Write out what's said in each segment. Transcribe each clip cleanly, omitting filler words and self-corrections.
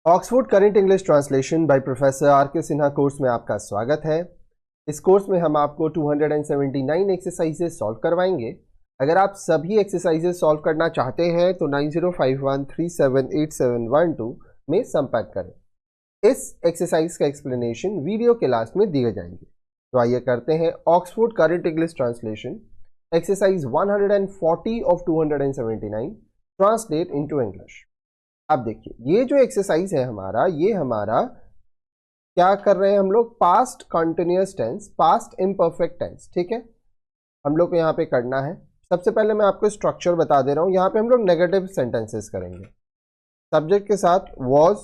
Oxford current English translation by professor are के Sinha course में आपका स्वागत है। इस कोर्स में हम आपको 279 एक्सरसाइजेस सॉल्व करवाएंगे। अगर आप सभी एक्सरसाइजेस सॉल्व करना चाहते हैं तो 9051378712 में संपर्क करें। इस एक्सरसाइज का एक्सप्लेनेशन वीडियो के लास्ट में दिए जाएंगे। तो आइए करते हैं Oxford current English translation exercise 140 of 279 translate into English. अब देखिए ये जो एक्सरसाइज है ये हमारा क्या कर रहे हैं हम लोग, past continuous tense, past imperfect tense. ठीक है, हम लोग को यहाँ पे करना है। सबसे पहले मैं आपको स्ट्रक्चर बता दे रहा हूँ। यहाँ पे हम लोग नेगेटिव सेंटेंसेस करेंगे। सब्जेक्ट के साथ वॉज,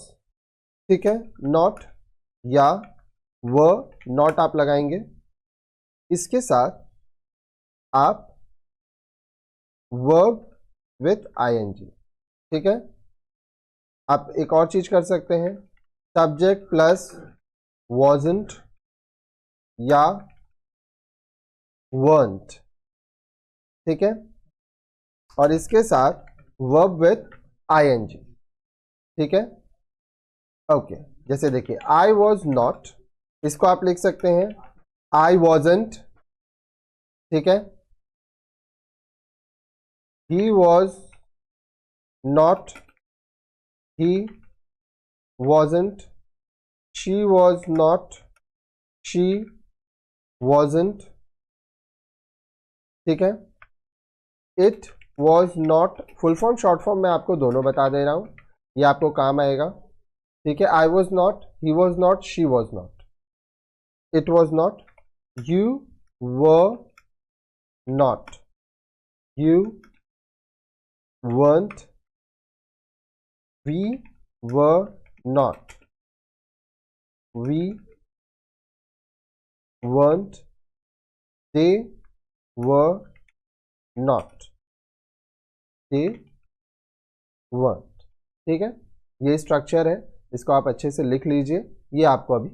ठीक है, नॉट या व, नॉट आप लगाएंगे। इसके साथ आप वर्ब विथ आईएनजी। ठीक है, आप एक और चीज कर सकते हैं, सब्जेक्ट प्लस wasn't या weren't। ठीक है, और इसके साथ verb with ing। ठीक है, ओके। जैसे देखिए I was not, इसको आप लिख सकते हैं I wasn't। ठीक है, he was not, he wasn't, she was not, she wasn't। ठीक है, it was not, full form short form मैं आपको दोनों बता दे रहा हूं, ये आपको काम आएगा। ठीक है, I was not, he was not, she was not, it was not, you were not, you weren't, we were not, we weren't, they were not, they weren't। ठीक है, ये स्ट्रक्चर है, इसको आप अच्छे से लिख लीजिए, ये आपको अभी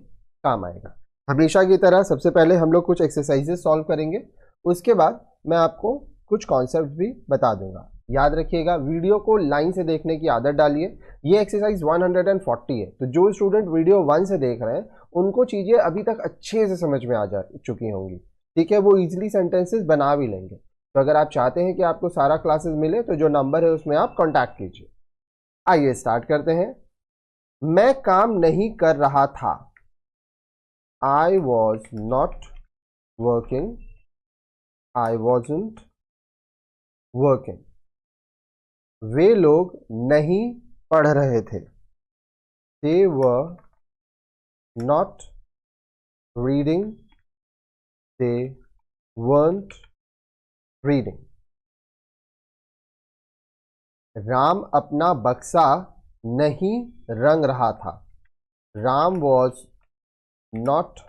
काम आएगा। हमेशा की तरह सबसे पहले हम लोग कुछ एक्सरसाइजेस सॉल्व करेंगे, उसके बाद मैं आपको कुछ कॉन्सेप्ट भी बता दूंगा। याद रखिएगा, वीडियो को लाइन से देखने की आदत डालिए। ये एक्सरसाइज 140 है, तो जो स्टूडेंट वीडियो 1 से देख रहे हैं उनको चीजें अभी तक अच्छे से समझ में आ जा चुकी होंगी। ठीक है, वो इजिली सेंटेंसेस बना भी लेंगे। तो अगर आप चाहते हैं कि आपको सारा क्लासेस मिले तो जो नंबर है उसमें आप कॉन्टैक्ट कीजिए। आइए स्टार्ट करते हैं। मैं काम नहीं कर रहा था, I was not working, I wasn't working. वे लोग नहीं पढ़ रहे थे, they were not reading, they weren't reading. Ram अपना बक्सा नहीं रंग रहा था, Ram was not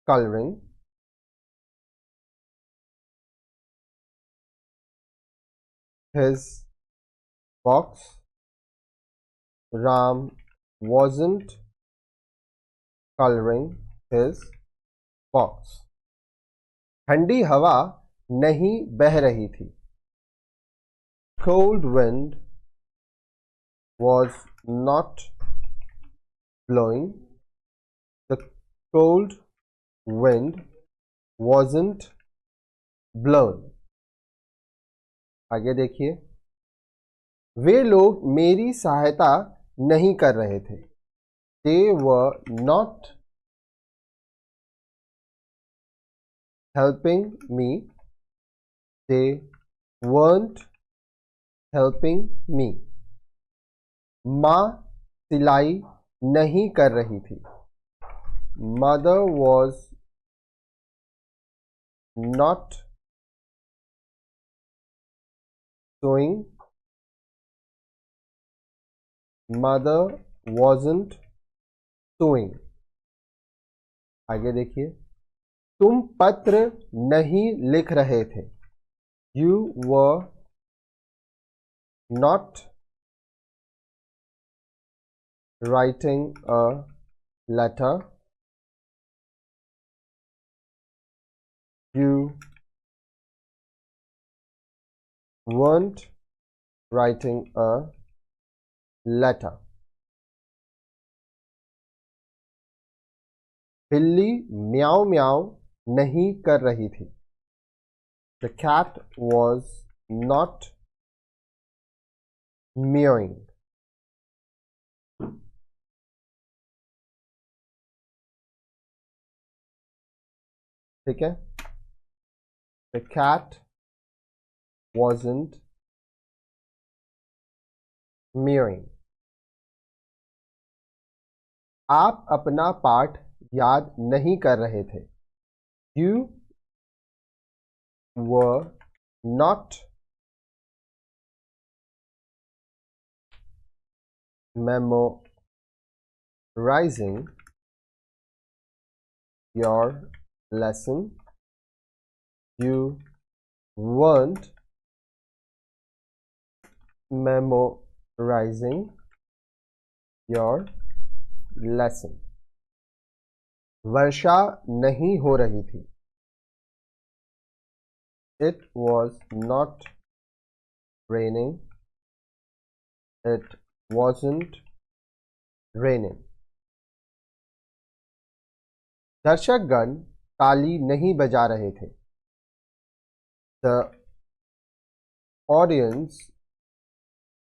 coloring his box, Ram wasn't coloring his box। ठंडी हवा नहीं बह रही थी, cold wind was not blowing, the cold wind wasn't blowing। आगे देखिए, वे लोग मेरी सहायता नहीं कर रहे थे, they were not helping me, they weren't helping me। माँ सिलाई नहीं कर रही थी, mother was not sewing, mother wasn't sewing। आगे देखिए, तुम पत्र नहीं लिख रहे थे, you were not writing a letter, you weren't writing a letter. बिल्ली म्याऊ म्याऊ नहीं कर रही थी. The cat was not meowing. ठीक है. The cat wasn't meowing. आप अपना पाठ याद नहीं कर रहे थे. You were not memorizing your lesson. You weren't memorizing your lesson. वर्षा नहीं हो रही थी. It was not raining. It wasn't raining. दर्शकगण ताली नहीं बजा रहे थे. The audience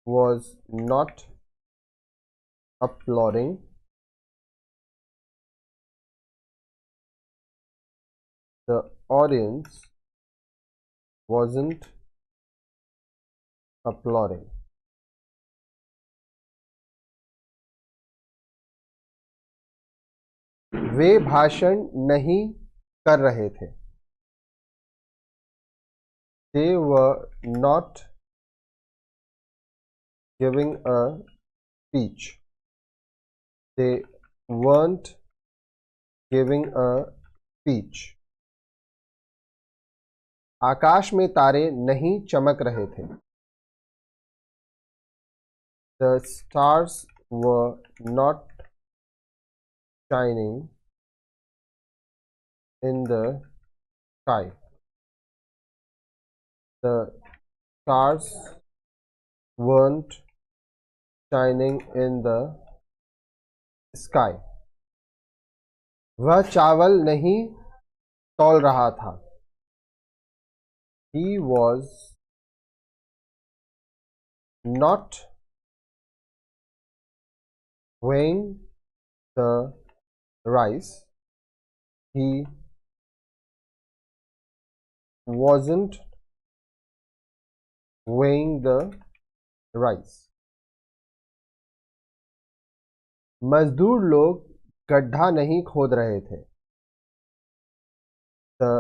was not applauding. The audience wasn't applauding. वे भाषण नहीं कर रहे थे. They were not giving a speech. They weren't giving a speech. आकाश में तारे नहीं चमक रहे थे. The stars were not shining in the sky. The stars weren't shining in the sky. वह चावल नहीं तौल रहा था. He was not weighing the rice. He wasn't weighing the rice. मजदूर लोग गड्ढा नहीं खोद रहे थे. The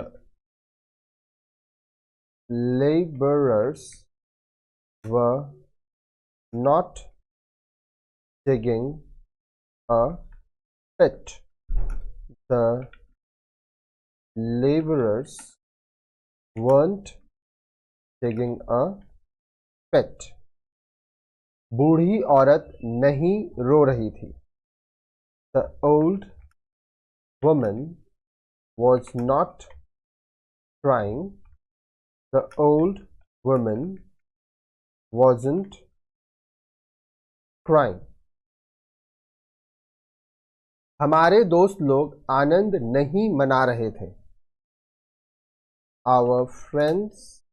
laborers were not digging a pit. The laborers weren't digging a pit. बूढ़ी औरत नहीं रो रही थी. The old woman was not crying. The old woman wasn't crying. हमारे दोस्त लोग आनंद नहीं मना रहे थे. Our friends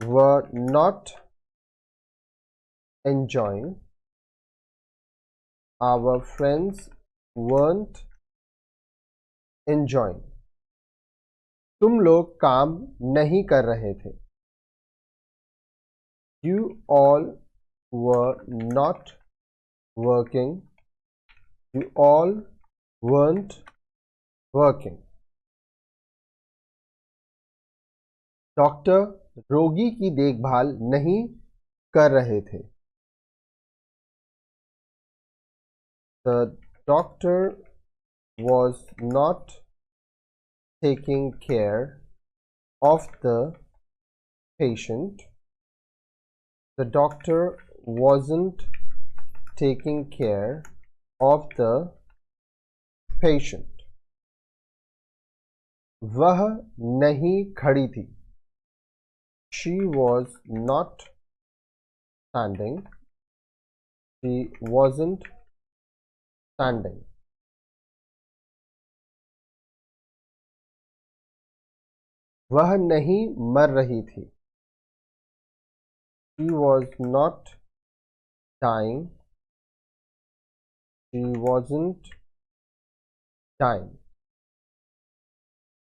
were not enjoying. Our friends weren't enjoying. तुम लोग काम नहीं कर रहे थे. You all were not working. You all weren't working. Doctor रोगी की देखभाल नहीं कर रहे थे. The doctor was not taking care of the patient. The doctor wasn't taking care of the patient. वह नहीं खड़ी थी. She was not standing. She wasn't standing. वह नहीं मर रही थी. She was not dying. She wasn't dying.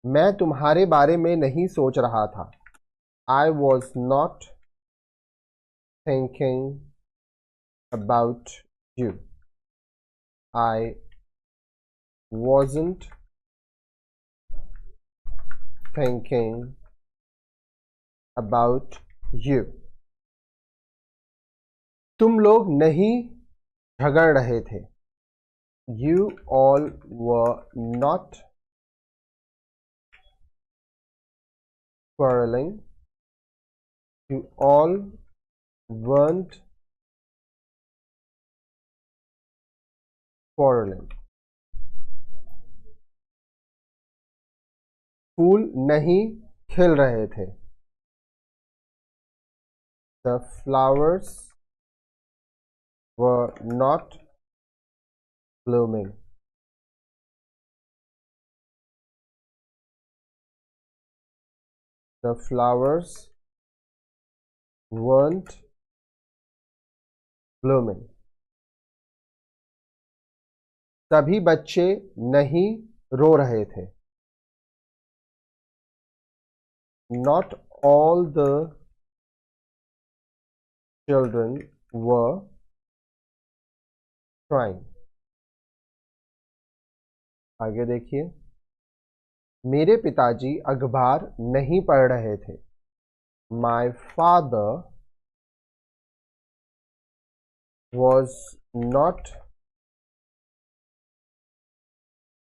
मैं तुम्हारे बारे में नहीं सोच रहा था. I was not thinking about you. I wasn't thinking about you. तुम लोग नहीं झगड़ रहे थे. You all were not quarreling. You all weren't quarreling. फूल नहीं खिल रहे थे. The flowers were not blooming. The flowers weren't blooming. सभी बच्चे नहीं रो रहे थे. Not all the children were crying. आगे देखिए. मेरे पिताजी अखबार नहीं पढ़ रहे थे. My father was not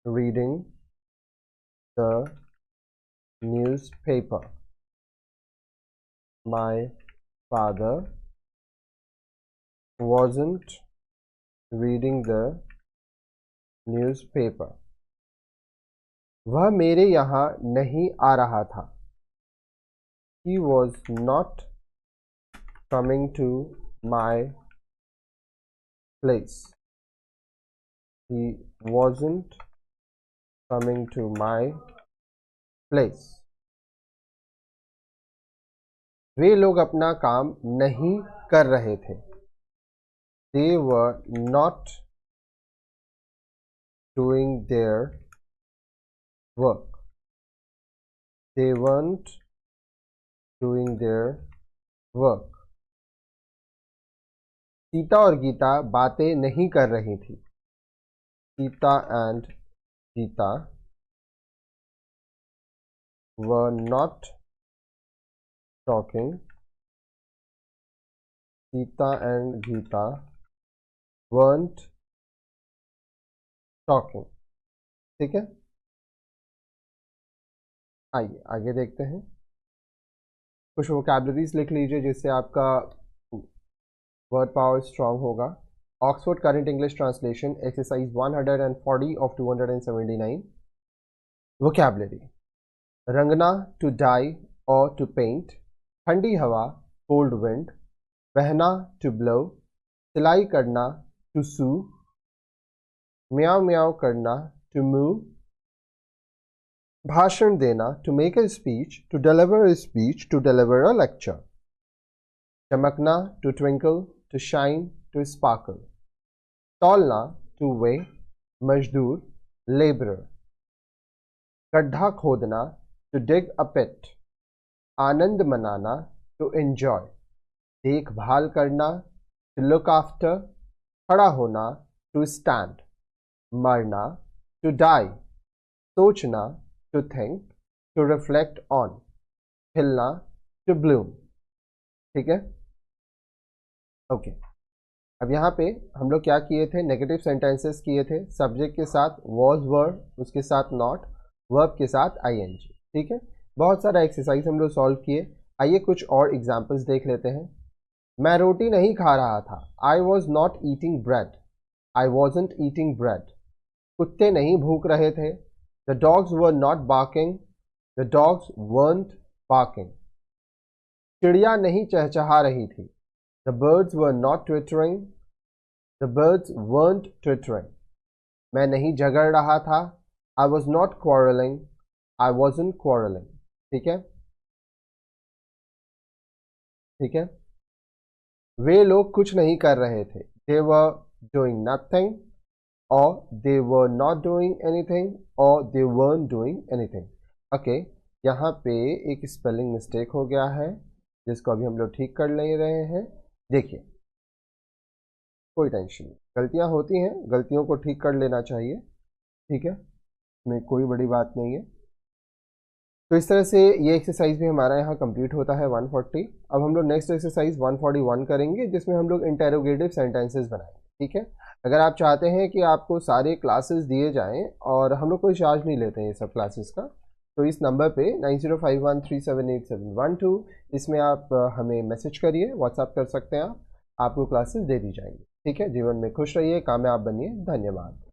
reading the newspaper. My father wasn't reading the newspaper. वह मेरे यहाँ नहीं आ रहा था. He was not coming to my place. He wasn't coming to my place. वे लोग अपना काम नहीं कर रहे थे. They were not doing their work. They weren't doing their work. Sita और गीता बातें नहीं कर रही थी. Sita and Geeta were not talking. Sita and Geeta weren't talking. ठीक है. आइए आगे देखते हैं. कुछ वोकैबुलरीज लिख लीजिए जिससे आपका वर्ड पावर स्ट्रांग होगा. Oxford current English translation exercise 140 of 279. Vocabulary. रंगना टू डाई और टू पेंट. ठंडी हवा कोल्ड विंड. बहना टू ब्लो. सिलाई करना टू सू. म्याओ म्याओ करना टू मूव. भाषण देना to make a speech. To deliver a speech. To deliver a lecture. चमकना to twinkle. To shine. To sparkle. तौलना टू वे. मजदूर लेबरर. गड्ढा खोदना टू डिग अ पिट. आनंद मनाना टू एंजॉय. देखभाल करना टू लुक आफ्टर. खड़ा होना टू स्टैंड. मरना टू डाई. सोचना to think. To reflect on. खिलना टू ब्लूम. ठीक है. ओके. अब यहाँ पे हम लोग क्या किए थे? नेगेटिव सेंटेंसेस किए थे. सब्जेक्ट के साथ वॉज वर, उसके साथ नॉट, वर्ब के साथ आईएनजी. ठीक है. बहुत सारा एक्सरसाइज हम लोग सॉल्व किए. आइए कुछ और एग्जाम्पल्स देख लेते हैं. मैं रोटी नहीं खा रहा था. I was not eating bread. I wasn't eating bread. कुत्ते नहीं भूख रहे थे. The dogs were not barking. The dogs weren't barking. चिड़िया नहीं चहचहा रही थी. The birds were not twittering. The birds weren't twittering. मैं नहीं झगड़ रहा था. I was not quarreling. I wasn't quarreling. ठीक है, ठीक है. वे लोग कुछ नहीं कर रहे थे. They were doing nothing, or they were not doing anything, or they weren't doing anything. Okay, यहाँ पे एक स्पेलिंग मिस्टेक हो गया है जिसको अभी हम लोग ठीक कर ले रहे हैं. देखिए, कोई टेंशन नहीं, गलतियां होती हैं, गलतियों को ठीक कर लेना चाहिए. ठीक है, इसमें कोई बड़ी बात नहीं है. तो इस तरह से ये एक्सरसाइज भी हमारा यहाँ कंप्लीट होता है 140. अब हम लोग नेक्स्ट एक्सरसाइज 141 करेंगे जिसमें हम लोग इंटेरोगेटिव सेंटेंसेस बनाएंगे. ठीक है, अगर आप चाहते हैं कि आपको सारे क्लासेस दिए जाएं और हम लोग कोई चार्ज नहीं लेते हैं ये सब क्लासेस का, तो इस नंबर पे 9051378712 इसमें आप हमें मैसेज करिए, व्हाट्सएप कर सकते हैं आप, आपको क्लासेस दे दी जाएंगी. ठीक है, जीवन में खुश रहिए, कामयाब बनिए. धन्यवाद.